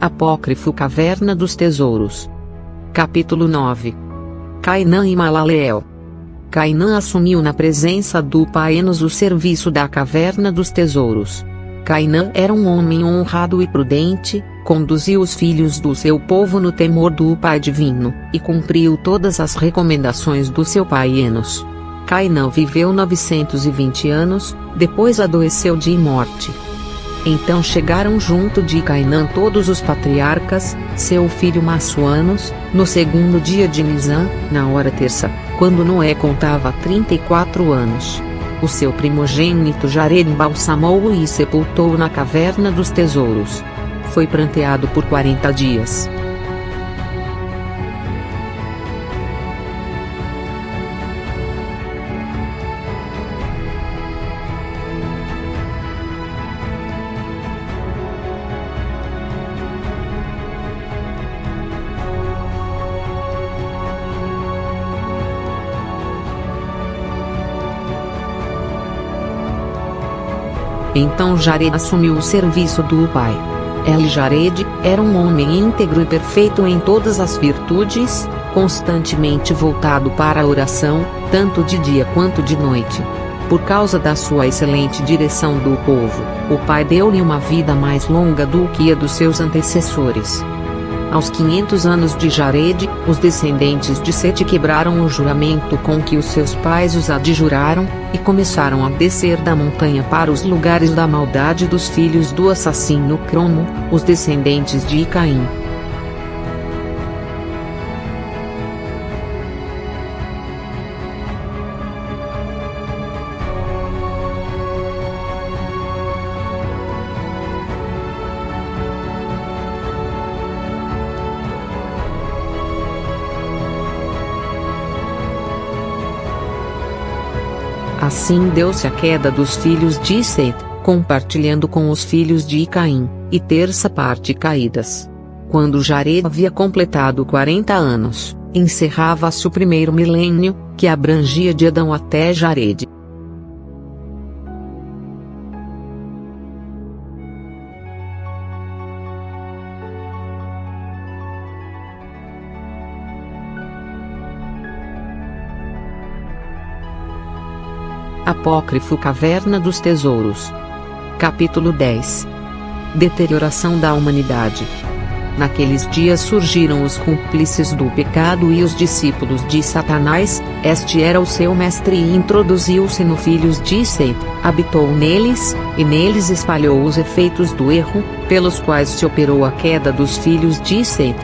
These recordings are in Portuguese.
Apócrifo Caverna dos Tesouros. Capítulo 9. Cainã e Malaleel. Cainã assumiu na presença do pai Enos o serviço da Caverna dos Tesouros. Cainã era um homem honrado e prudente, conduziu os filhos do seu povo no temor do Pai Divino, e cumpriu todas as recomendações do seu pai Enos. Cainã viveu 920 anos, depois adoeceu de morte. Então chegaram junto de Cainã todos os patriarcas, seu filho Massuanos, no segundo dia de Nisã, na hora terça, quando Noé contava 34 anos. O seu primogênito Jared embalsamou-o e sepultou-o na caverna dos tesouros. Foi pranteado por 40 dias. Então Jared assumiu o serviço do pai. Jared era um homem íntegro e perfeito em todas as virtudes, constantemente voltado para a oração, tanto de dia quanto de noite. Por causa da sua excelente direção do povo, o pai deu-lhe uma vida mais longa do que a dos seus antecessores. Aos 500 anos de Jared, os descendentes de Sete quebraram o juramento com que os seus pais os adjuraram, e começaram a descer da montanha para os lugares da maldade dos filhos do assassino Cromo, os descendentes de Caim. Assim deu-se a queda dos filhos de Set, compartilhando com os filhos de Caim, e terça parte caídas. Quando Jared havia completado 40 anos, encerrava-se o primeiro milênio, que abrangia de Adão até Jared. Apócrifo Caverna dos Tesouros. Capítulo 10. Deterioração da humanidade. Naqueles dias surgiram os cúmplices do pecado e os discípulos de Satanás. Este era o seu mestre e introduziu-se no filhos de Set, habitou neles, e neles espalhou os efeitos do erro, pelos quais se operou a queda dos filhos de Set.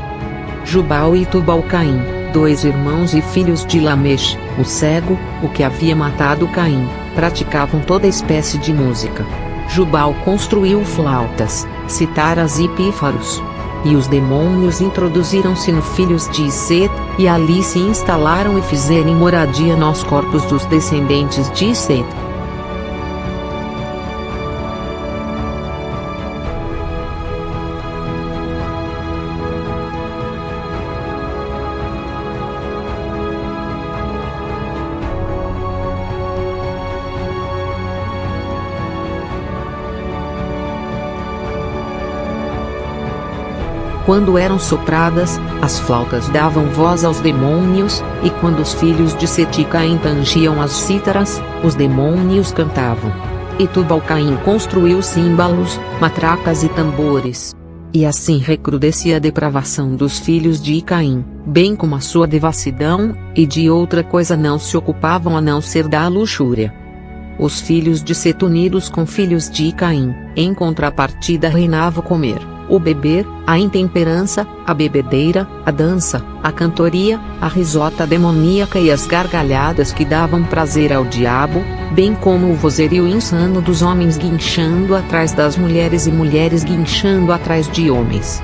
Jubal e Tubal-Caim, 2 irmãos e filhos de Lameche, o cego, o que havia matado Caim, praticavam toda espécie de música. Jubal construiu flautas, citaras e pífaros. E os demônios introduziram-se no filhos de Set, e ali se instalaram e fizeram moradia nos corpos dos descendentes de Set. Quando eram sopradas, as flautas davam voz aos demônios, e quando os filhos de Set e Caim tangiam as cítaras, os demônios cantavam. E Tubal-Caim construiu símbolos, matracas e tambores. E assim recrudescia a depravação dos filhos de Caim, bem como a sua devassidão, e de outra coisa não se ocupavam a não ser da luxúria. Os filhos de Set unidos com filhos de Caim, em contrapartida reinava o comer, o beber, a intemperança, a bebedeira, a dança, a cantoria, a risota demoníaca e as gargalhadas que davam prazer ao diabo, bem como o vozerio insano dos homens guinchando atrás das mulheres e mulheres guinchando atrás de homens.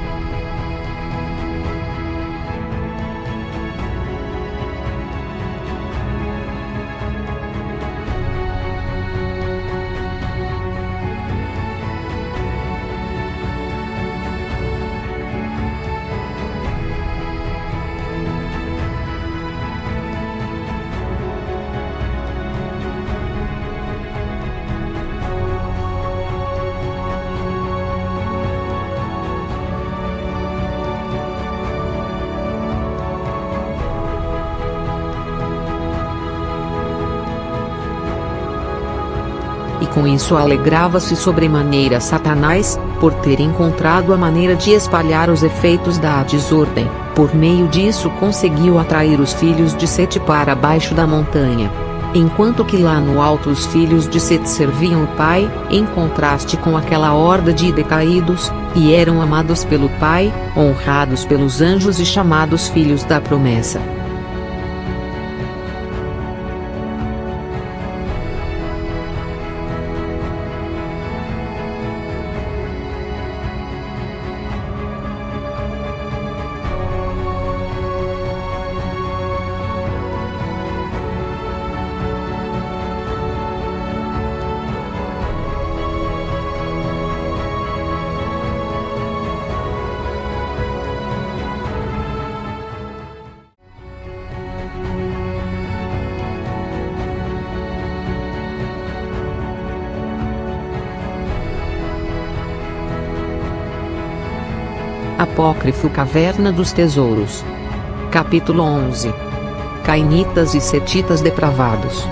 e com isso alegrava-se sobremaneira Satanás, por ter encontrado a maneira de espalhar os efeitos da desordem. Por meio disso conseguiu atrair os filhos de Sete para baixo da montanha. Enquanto que lá no alto os filhos de Sete serviam o Pai, em contraste com aquela horda de decaídos, e eram amados pelo Pai, honrados pelos anjos e chamados filhos da promessa. Apócrifo Caverna dos Tesouros. Capítulo 11. Cainitas e Setitas depravados.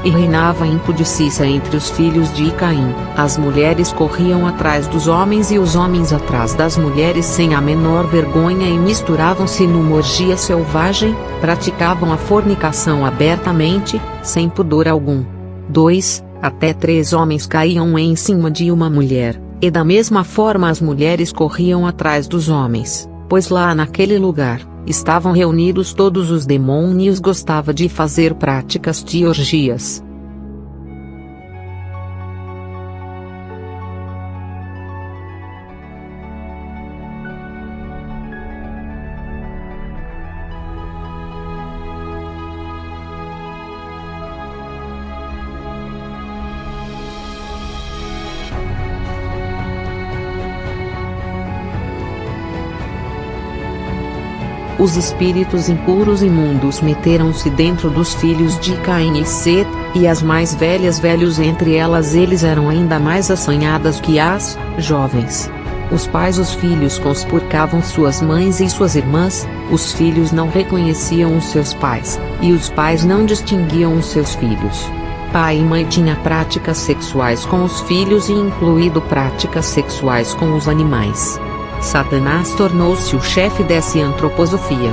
E reinava impudicícia entre os filhos de Caim. As mulheres corriam atrás dos homens e os homens atrás das mulheres sem a menor vergonha e misturavam-se numa orgia selvagem, praticavam a fornicação abertamente, sem pudor algum. 2, até 3 homens caíam em cima de uma mulher. E da mesma forma as mulheres corriam atrás dos homens, pois lá naquele lugar, estavam reunidos todos os demônios. Gostava de fazer práticas de orgias. Os espíritos impuros imundos meteram-se dentro dos filhos de Caim e Set, e as mais velhos entre elas eles eram ainda mais assanhadas que as jovens. Os pais os filhos conspurcavam suas mães e suas irmãs, os filhos não reconheciam os seus pais, e os pais não distinguiam os seus filhos. Pai e mãe tinham práticas sexuais com os filhos e incluído práticas sexuais com os animais. Satanás tornou-se o chefe dessa antroposofia.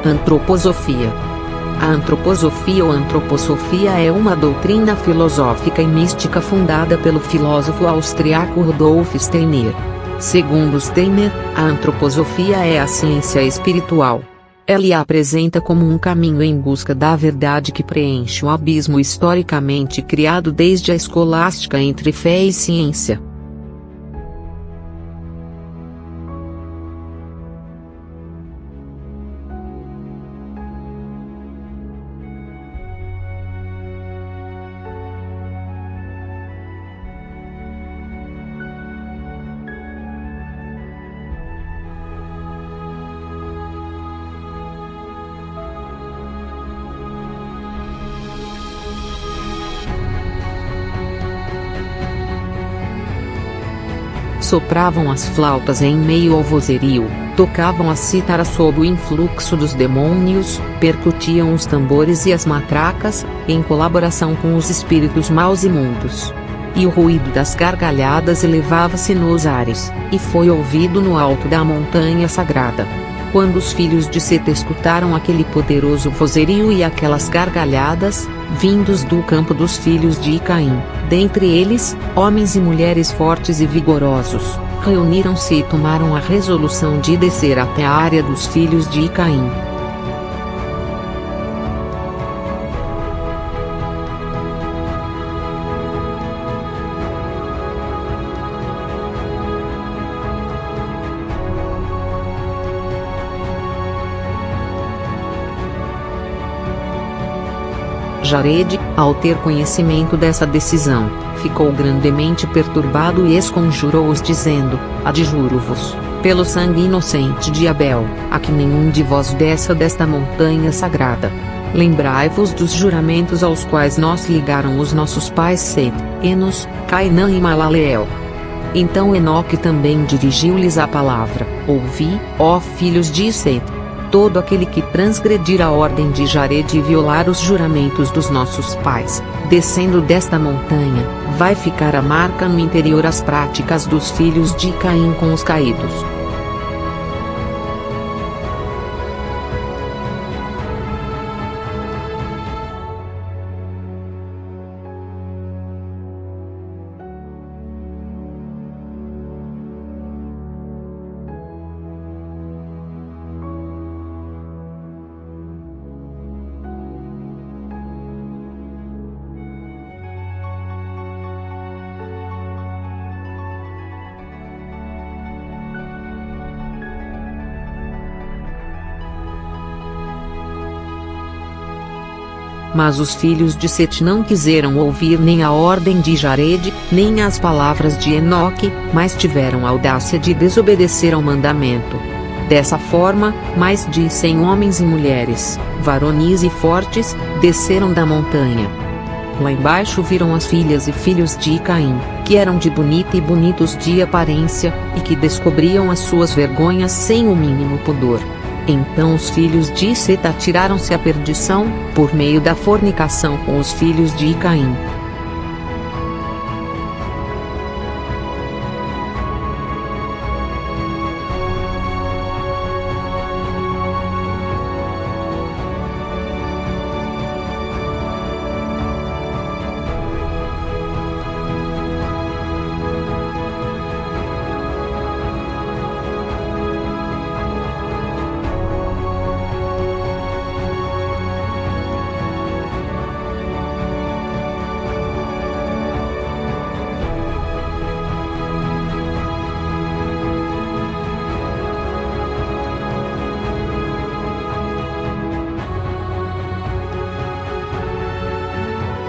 Antroposofia. A antroposofia ou antroposofia é uma doutrina filosófica e mística fundada pelo filósofo austríaco Rudolf Steiner. Segundo Steiner, a antroposofia é a ciência espiritual. Ela a apresenta como um caminho em busca da verdade que preenche o abismo historicamente criado desde a escolástica entre fé e ciência. Sopravam as flautas em meio ao vozerio, tocavam a cítara sob o influxo dos demônios, percutiam os tambores e as matracas, em colaboração com os espíritos maus imundos. E o ruído das gargalhadas elevava-se nos ares, e foi ouvido no alto da montanha sagrada. Quando os filhos de Set escutaram aquele poderoso vozerio e aquelas gargalhadas, vindos do campo dos filhos de Caim, dentre eles, homens e mulheres fortes e vigorosos, reuniram-se e tomaram a resolução de descer até a área dos filhos de Caim. Jared, ao ter conhecimento dessa decisão, ficou grandemente perturbado e esconjurou-os dizendo: adjuro-vos, pelo sangue inocente de Abel, a que nenhum de vós desça desta montanha sagrada. Lembrai-vos dos juramentos aos quais nós ligaram os nossos pais Set, Enos, Cainã e Malaleel. Então Enoque também dirigiu-lhes a palavra: ouvi, ó filhos de Set, todo aquele que transgredir a ordem de Jared e violar os juramentos dos nossos pais, descendo desta montanha, vai ficar a marca no interior as práticas dos filhos de Caim com os caídos. Mas os filhos de Set não quiseram ouvir nem a ordem de Jared, nem as palavras de Enoque, mas tiveram a audácia de desobedecer ao mandamento. Dessa forma, mais de 100 homens e mulheres, varonis e fortes, desceram da montanha. Lá embaixo viram as filhas e filhos de Caim, que eram de bonita e bonitos de aparência, e que descobriam as suas vergonhas sem o mínimo pudor. Então os filhos de Set atiraram-se à perdição, por meio da fornicação com os filhos de Caim.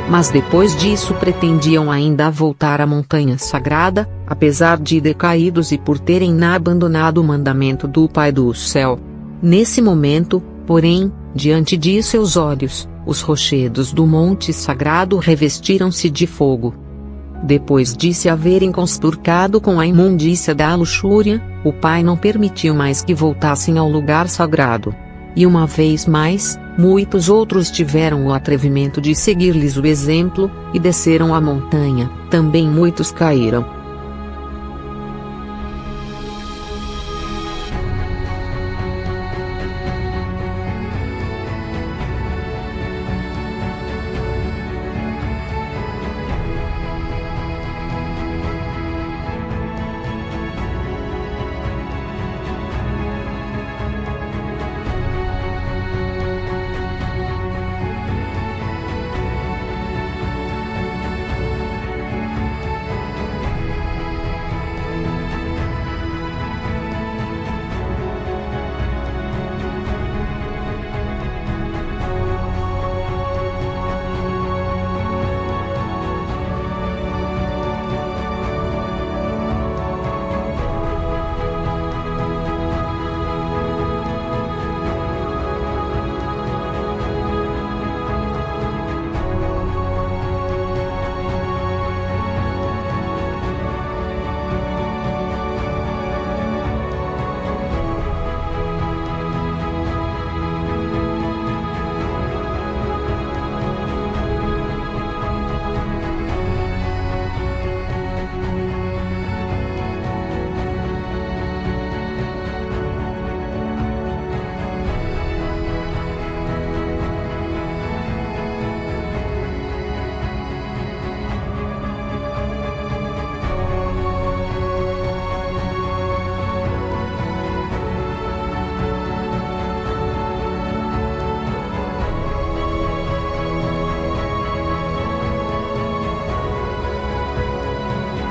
Mas depois disso pretendiam ainda voltar à montanha sagrada, apesar de decaídos e por terem abandonado o mandamento do Pai do céu. Nesse momento, porém, diante de seus olhos, os rochedos do monte sagrado revestiram-se de fogo. Depois de se haverem conspurcado com a imundícia da luxúria, o Pai não permitiu mais que voltassem ao lugar sagrado. E uma vez mais, muitos outros tiveram o atrevimento de seguir-lhes o exemplo, e desceram a montanha, também muitos caíram.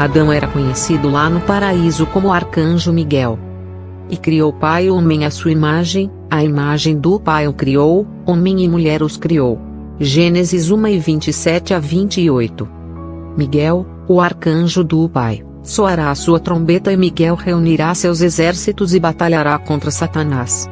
Adão era conhecido lá no paraíso como Arcanjo Miguel. E criou o Pai o homem à sua imagem, a imagem do Pai o criou, homem e mulher os criou. Gênesis 1:27 a 28. Miguel, o arcanjo do Pai, soará a sua trombeta e Miguel reunirá seus exércitos e batalhará contra Satanás.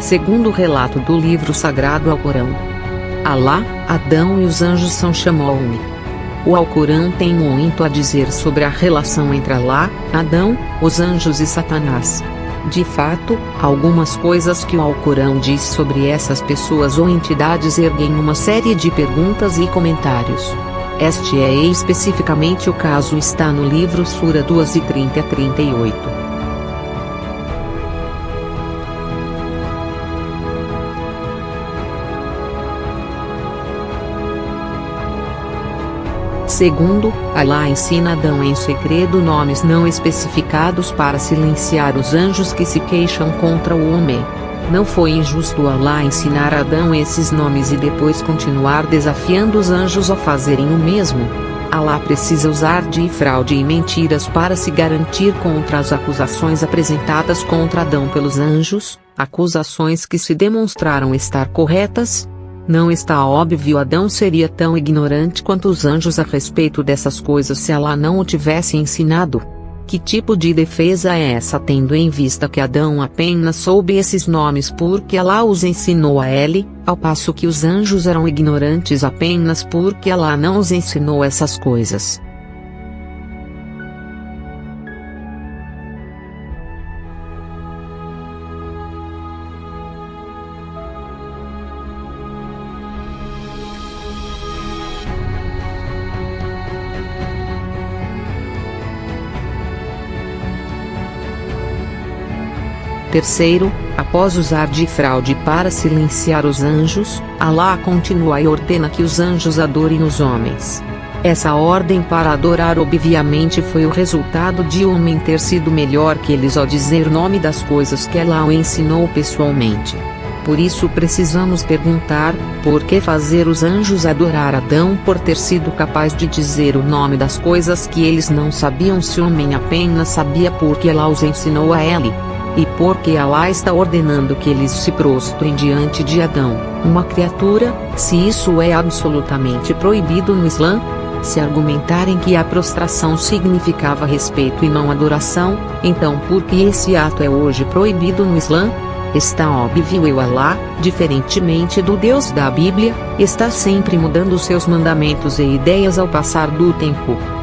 Segundo o relato do livro sagrado Alcorão, Alá, Adão e os anjos são Shamou-me. O Alcorão tem muito a dizer sobre a relação entre Alá, Adão, os anjos e Satanás. De fato, algumas coisas que o Alcorão diz sobre essas pessoas ou entidades erguem uma série de perguntas e comentários. Este é especificamente o caso está no livro Sura 2:30 a 38. Segundo, Alá ensina Adão em segredo nomes não especificados para silenciar os anjos que se queixam contra o homem. Não foi injusto Alá ensinar a Adão esses nomes e depois continuar desafiando os anjos a fazerem o mesmo? Alá precisa usar de fraude e mentiras para se garantir contra as acusações apresentadas contra Adão pelos anjos, acusações que se demonstraram estar corretas? Não está óbvio Adão seria tão ignorante quanto os anjos a respeito dessas coisas se Alá não o tivesse ensinado? Que tipo de defesa é essa tendo em vista que Adão apenas soube esses nomes porque Alá os ensinou a ele, ao passo que os anjos eram ignorantes apenas porque Alá não os ensinou essas coisas? Terceiro, após usar de fraude para silenciar os anjos, Alá continua e ordena que os anjos adorem os homens. Essa ordem para adorar obviamente foi o resultado de o homem ter sido melhor que eles ao dizer o nome das coisas que Alá o ensinou pessoalmente. Por isso precisamos perguntar, por que fazer os anjos adorar Adão por ter sido capaz de dizer o nome das coisas que eles não sabiam se o homem apenas sabia porque Alá os ensinou a ele? E porque Alá está ordenando que eles se prostrem diante de Adão, uma criatura, se isso é absolutamente proibido no Islã? Se argumentarem que a prostração significava respeito e não adoração, então por que esse ato é hoje proibido no Islã? Está óbvio e Alá, diferentemente do Deus da Bíblia, está sempre mudando seus mandamentos e ideias ao passar do tempo.